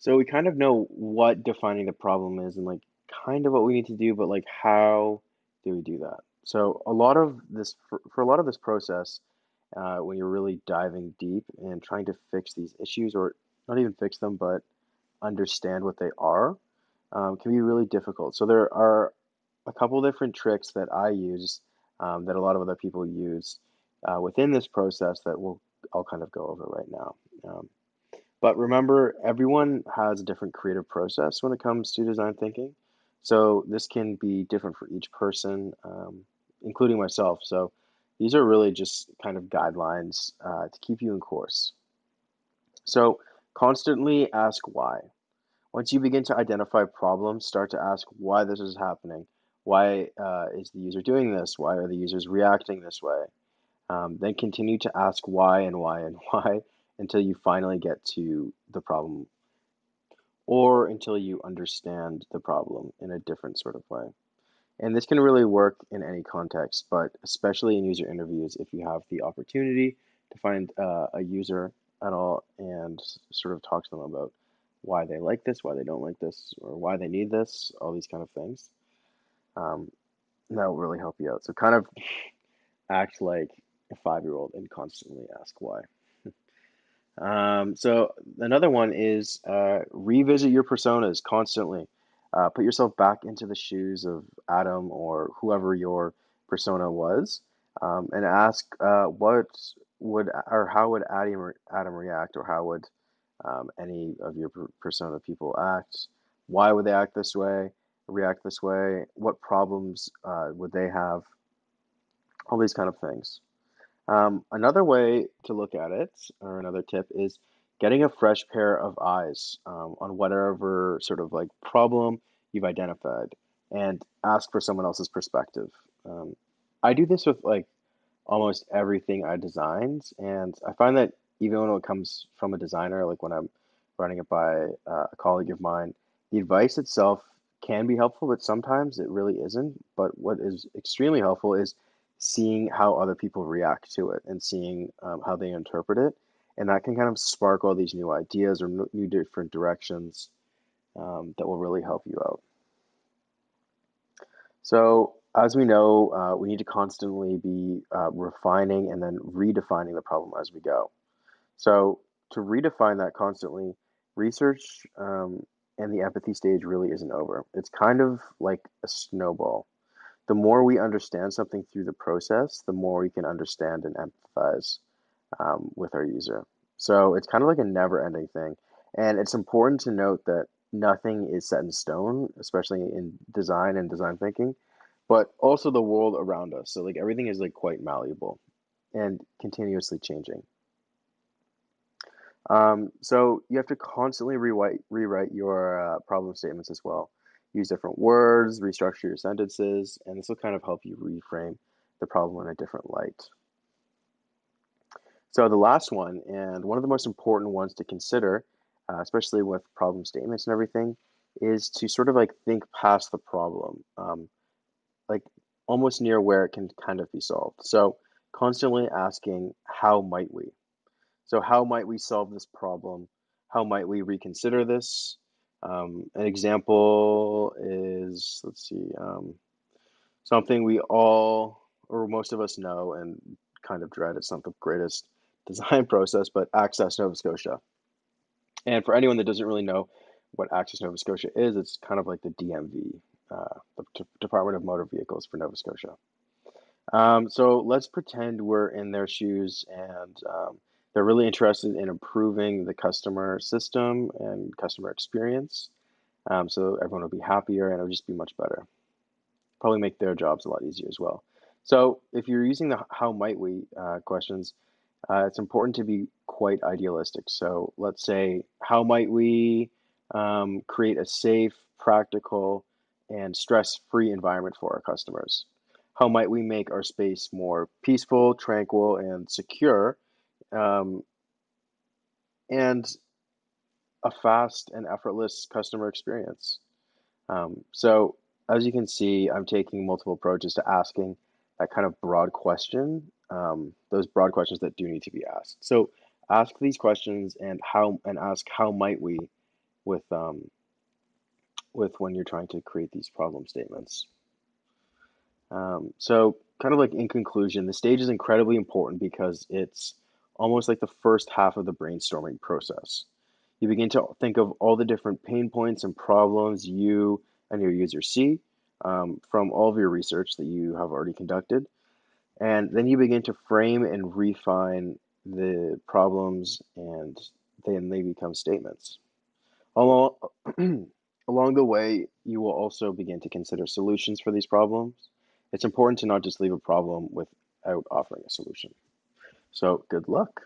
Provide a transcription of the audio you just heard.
So we kind of know what defining the problem is and like kind of what we need to do, but like how do we do that? So a lot of this for a lot of this process, when you're really diving deep and trying to fix these issues, or not even fix them, but understand what they are, can be really difficult. So there are a couple different tricks that I use, that a lot of other people use within this process that I'll kind of go over right now. Um, but remember, everyone has a different creative process when it comes to design thinking. So this can be different for each person, including myself. So these are really just kind of guidelines to keep you in course. So constantly ask why. Once you begin to identify problems, start to ask why this is happening. Why is the user doing this? Why are the users reacting this way? Then continue to ask why and why and why until you finally get to the problem or until you understand the problem in a different sort of way. And this can really work in any context, but especially in user interviews, if you have the opportunity to find a user at all and sort of talk to them about why they like this, why they don't like this, or why they need this, all these kind of things. Um, that will really help you out. So kind of act like a 5-year-old and constantly ask why. So another one is revisit your personas constantly. Put yourself back into the shoes of Adam or whoever your persona was, and ask what would or how would Adam react, or how would any of your persona people act? Why would they act this way, react this way? What problems would they have? All these kind of things. Another way to look at it, or another tip, is getting a fresh pair of eyes on whatever sort of like problem you've identified and ask for someone else's perspective. Um, I do this with like almost everything I designed, and I find that even when it comes from a designer, like when I'm running it by a colleague of mine, the advice itself can be helpful, but sometimes it really isn't. But what is extremely helpful is seeing how other people react to it and seeing how they interpret it, and that can kind of spark all these new ideas or new different directions that will really help you out. So, as we know, we need to constantly be refining and then redefining the problem as we go. So, to redefine that constantly, research and the empathy stage really isn't over. It's kind of like a snowball. The more we understand something through the process, the more we can understand and empathize with our user. So, it's kind of like a never ending thing. And it's important to note that nothing is set in stone, especially in design and design thinking, but also the world around us. So like everything is like quite malleable and continuously changing. So you have to constantly rewrite your problem statements as well. Use different words, restructure your sentences, and this will kind of help you reframe the problem in a different light. So the last one, and one of the most important ones to consider, especially with problem statements and everything, is to sort of like think past the problem. Like almost near where it can kind of be solved. So constantly asking, how might we? So how might we solve this problem? How might we reconsider this? An example is, let's see, something we all or most of us know and kind of dread. It's not the greatest design process, but Access Nova Scotia. And for anyone that doesn't really know what Access Nova Scotia is, it's kind of like the DMV, the Department of Motor Vehicles for Nova Scotia. So let's pretend we're in their shoes and they're really interested in improving the customer system and customer experience. So everyone will be happier and it'll just be much better. Probably make their jobs a lot easier as well. So if you're using the how might we questions, it's important to be quite idealistic. So let's say, how might we create a safe, practical, and stress-free environment for our customers? How might we make our space more peaceful, tranquil, and secure, um, and a fast and effortless customer experience? So, as you can see, I'm taking multiple approaches to asking that kind of broad question, those broad questions that do need to be asked. So, ask these questions and ask how might we, with when you're trying to create these problem statements. So kind of like in conclusion, the stage is incredibly important because it's almost like the first half of the brainstorming process. You begin to think of all the different pain points and problems you and your users see from all of your research that you have already conducted. And then you begin to frame and refine the problems, and then they become statements. Along, along the way, you will also begin to consider solutions for these problems. It's important to not just leave a problem without offering a solution. So, good luck.